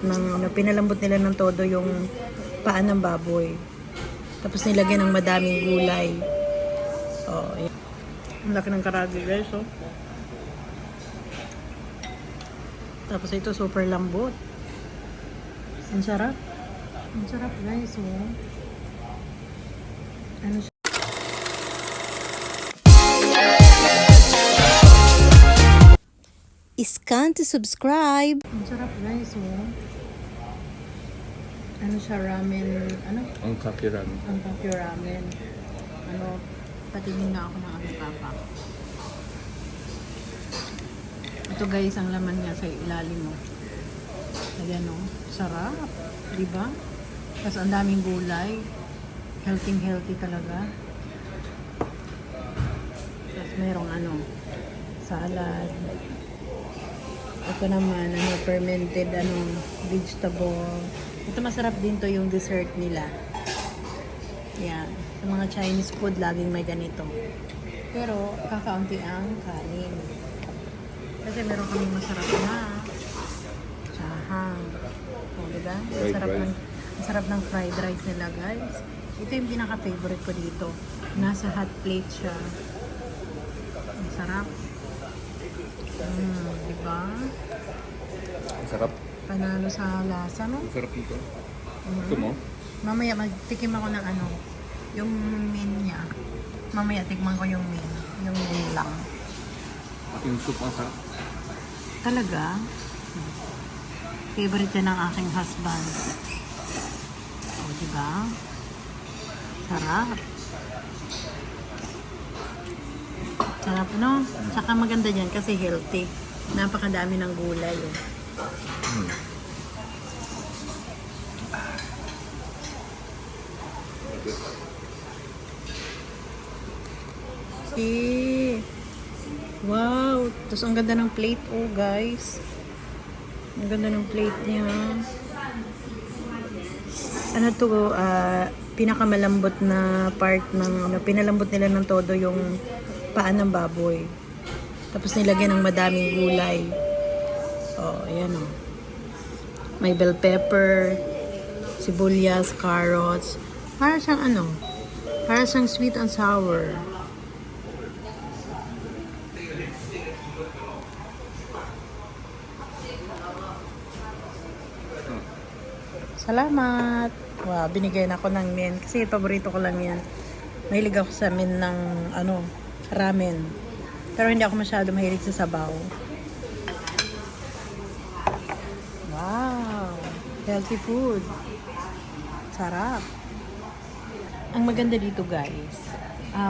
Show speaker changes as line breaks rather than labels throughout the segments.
ng, pinalambot nila ng todo yung paa ng baboy. Tapos nilagyan ng madaming gulay. Oh, yan. Ang laki ng karagi guys, oh. Tapos ito super lambot. Ang sarap. Ang sarap guys, oh. Ano siya?
Scan to subscribe.
Ang sarap guys, oh. Ano siya, ramen, ano?
Ang kape ramen.
Ang kape ramen. Ano, patingin nga ako ng ano papa. Ito guys, ang laman niya sa ilalim mo. Ayan o, sarap. Diba? Tapos ang daming gulay. Healthy talaga. Tapos merong ano, salad. Ito naman, ano, fermented, ano, vegetable. Ito masarap din to yung dessert nila. Yan. Sa mga Chinese food, laging may ganito. Pero, kakaunti ang kanin. Kasi meron kami masarap na chahang. O, diba? Masarap ng fried rice nila, guys. Ito yung pinaka-favorite ko dito. Nasa hot plate siya. Ang sarap. Diba?
Ang sarap.
Panalo sa lasa, no?
Ang sarap nito. Gusto mo?
Mamaya magtikim ako ng ano, yung main niya. Mamaya tikman ko yung main. Yung main lang.
Yung soup ang sarap.
Talaga? Favorite yan ng aking husband. O, diba? Sarap. Sarap, no? Tsaka maganda dyan kasi healthy. Napakadami ng gulay, eh. Eh. Wow. Tapos ang ganda ng plate, oh guys. Ang ganda ng plate niya. Ano to, pinakamalambot na part ng, ano, pinalambot nila ng todo yung paa ng baboy. Tapos nilagyan ng madaming gulay. Oh, ayan oh. May bell pepper, sibuyas, carrots. Para siyang ano, para siyang sweet and sour. Salamat! Wow, binigyan ako ng men. Kasi paborito ko lang yan. Mahilig ako sa men ng ano, ramen. Pero hindi ako masyado mahilig sa sabaw. Wow! Healthy food. Sarap. Ang maganda dito guys,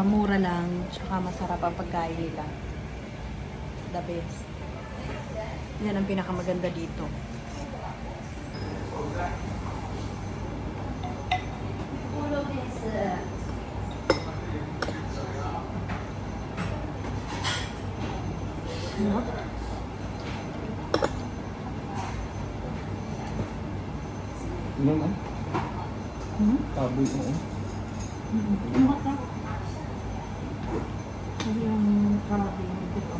mura lang, tsaka masarap ang pagkain nila. The best. Yan ang pinakamaganda dito.
Ano man? Taboy mo.
Kasi yung karate dito.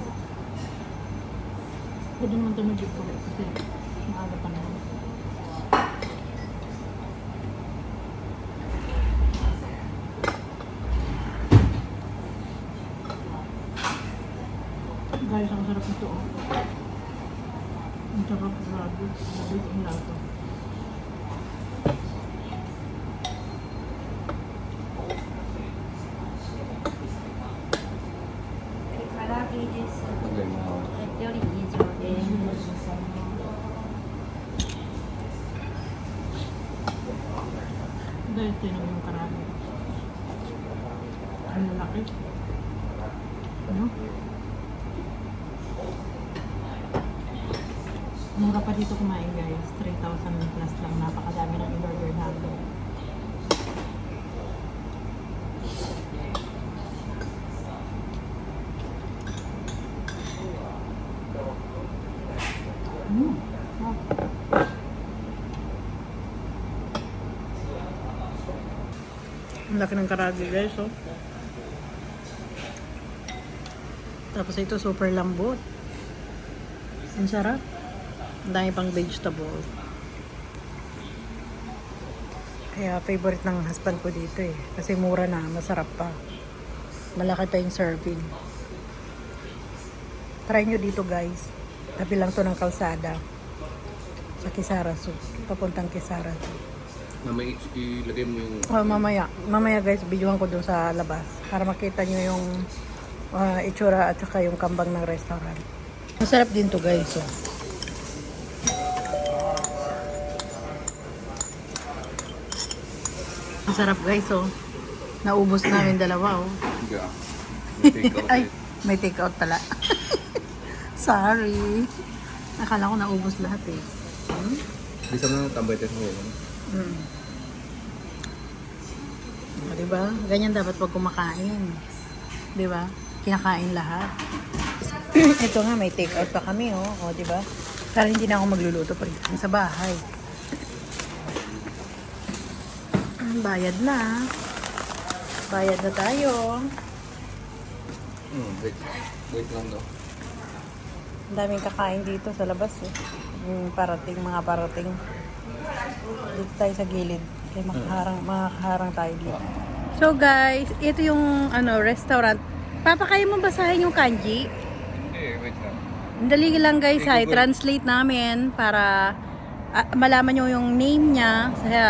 Pwede naman ito dito kasi maaga pa naman. Guys, ang sarap nito. Ang sarap grabe. Grabe ang lasa. Dahil tinan yung karami. Ang lalaki. Ano? Mura pa dito kumain guys. 3,000 plus lang. Napakadami ng in-order namin. Ang laki ng karagi guys, oh. Tapos ito super lambot. Ang sarap. Ang dami pang vegetable. Kaya favorite ng husband ko dito eh. Kasi mura na, masarap pa. Malaki pa yung serving. Try nyo dito guys. Tabi lang to ng kalsada. Sa Kisara Zoo. Papuntang Kisara Zoo.
Mamaya ilagay mo yung...
Oh, mamaya guys, videohan ko dun sa labas. Para makita nyo yung itsura at saka yung kambang ng restaurant. Masarap din to guys. Oh. Masarap guys oh. Naubos namin dalawa oh.
Hindi ah. Take out
Ay,
eh.
may take out pala. Sorry. Akala ko naubos lahat eh.
Bisa mo tambay tayo mo.
Mm. O, diba? Ganyan dapat pag kumakain. Diba? Kinakain lahat. Ito nga, may take out pa kami oh. O, diba? Para hindi na ako magluluto pa rin sa bahay. Bayad na. Bayad na tayo.
Wait. Wait lang daw.
Ang daming kakain dito sa labas eh. Mga parating. Dito tayo sa gilid. Kaya makaharang tayo dito. So guys, ito yung restaurant. Papakaya mo basahin yung kanji?
Wait lang.
Dali lang guys,
Okay, Google.
translate namin para malaman nyo yung name niya sa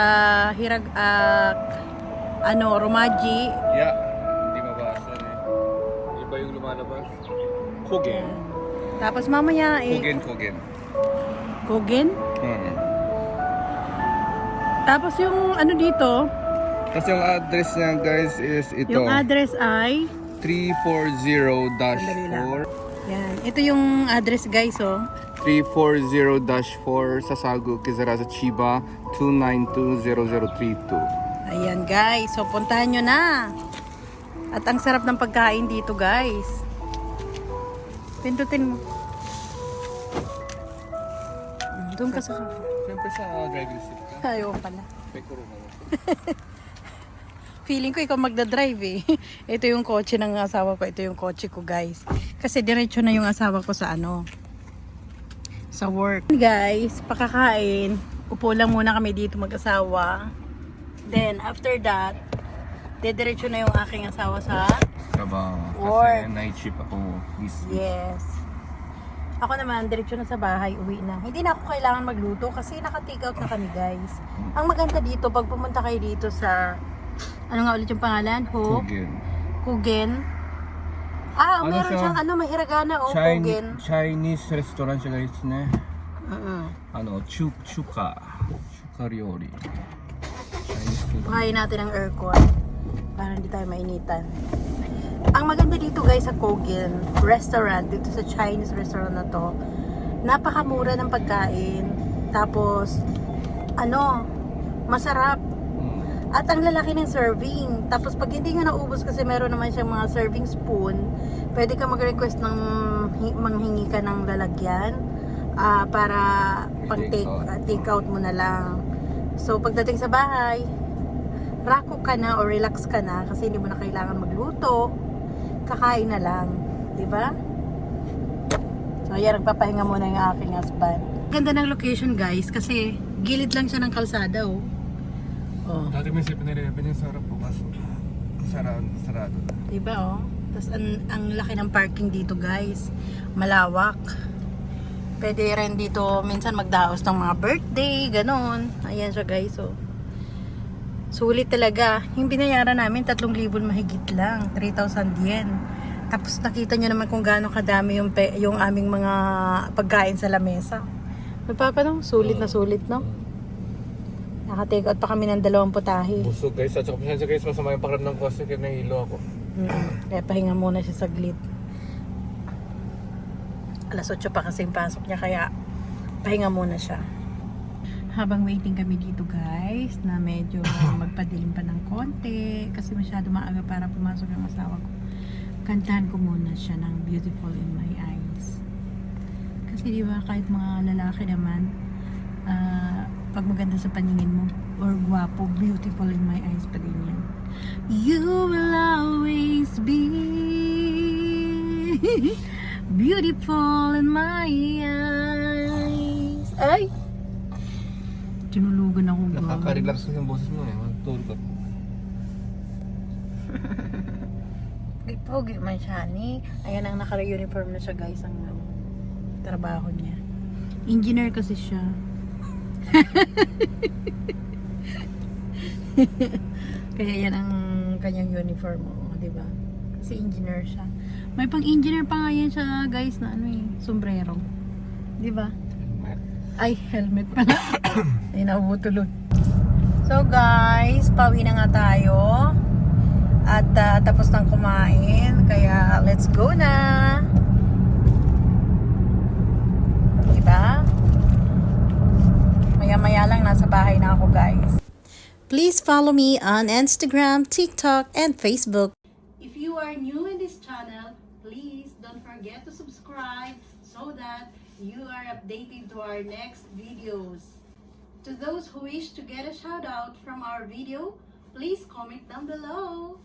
Romaji.
Yeah. Hindi mabasa eh. Iba yung lumalabas. Kogen.
Tapos mamaya
Kogen.
Kogen. Tapos yung dito,
Kasi yung address niya guys is ito.
yung address ay
340-4
yan. Ito yung address guys oh.
340-4 Sasago, Kisarasa, Chiba 2920032.
Ayan guys, so puntahan nyo na. At ang sarap ng pagkain dito guys. Pindutin mo. Doon ka sa...
Siyempre sa driving seat ka.
Ayaw pala.
May kuruma mo.
Feeling ko ikaw magdadrive eh. Ito yung kotse ng asawa ko. Ito yung kotse ko guys. Kasi diretso na yung asawa ko sa sa work. Guys, pakakain. Upo lang muna kami dito mag-asawa. Then after that, diretso na yung aking asawa sa
Trabaho.
Work.
Kasi night shift ako this week.
yes. Ako naman, diretso na sa bahay, uwi na. Hindi na ako kailangan magluto kasi naka-take out na kami guys. Ang maganda dito, pag pumunta kayo dito sa, ano nga ulit yung pangalan?
Kogen.
Kugen.
Ano
meron
siya?
siyang may hiragana Kugen.
Chinese restaurant siya guys ne.
Mm-mm.
Chuka ryori. Chinese food.
Pakain natin ang aircon para hindi tayo mainitan. Ang maganda dito guys sa Kogen restaurant, dito sa Chinese restaurant na to, napakamura ng pagkain. Tapos, masarap. At ang lalaki ng serving. Tapos pag hindi nga naubos kasi meron naman siyang mga serving spoon, pwede ka mag-request ng manghingi ka ng lalagyan para pang take out mo na lang. So pagdating sa bahay, rako ka na o relax ka na kasi hindi mo na kailangan magluto. Kakain na lang, 'di ba? So yan, nagpapahinga muna yung aking husband. Ganda ng location guys kasi gilid lang siya ng kalsada oh. Oh.
Dati may 7-Eleven yung sarap po kaso sarado.
Diba oh? Tapos ang laki ng parking dito guys. Malawak. Pwede rin dito minsan magdaos ng mga birthday, ganon. Ayan siya guys oh. Sulit talaga. Yung binayaran namin 3,000 mahigit lang. 3,000 yen. Tapos nakita nyo naman kung gaano kadami yung aming mga pagkain sa lamesa. Magpapanong, sulit na sulit no? Naka-take out pa kami ng 2 putahe.
Busog guys, at saka pasensya guys, masama yung pakiramdam ko kasi nahilo ako.
Kaya pahinga muna siya saglit. Alas 8 pa kasi yung pasok niya, kaya pahinga muna siya. Habang waiting kami dito guys, na medyo magpadilim pa ng konti kasi masyado maaga para pumasok yung asawa ko. Kantahan ko muna siya ng Beautiful in My Eyes. Kasi di ba kahit mga lalaki naman, pag maganda sa paningin mo or gwapo, beautiful in my eyes pa din yan. You will always be beautiful in my eyes. Ay! Tinulugan ako ba?
Nakaka-relax yung boses mo eh. Matulog ka.
Ay, pogi man siya ni. Ayan ang naka-uniform na siya guys, ang trabaho niya. Engineer kasi siya. Kaya yan ang kanyang uniform mo, di ba? Kasi engineer siya. May pang-engineer pa nga yan siya guys na ano eh, sombrero. Di ba? Ay, helmet pala. Ay, naubutulog. So guys, pauwi na nga tayo. At tapos nang kumain. Kaya let's go na. Diba? Maya-maya lang nasa bahay na ako guys.
Please follow me on Instagram, TikTok, and Facebook.
If you are new in this channel, please don't forget to subscribe so that you are updated to our next videos. To those who wish to get a shout out from our video, please comment down below.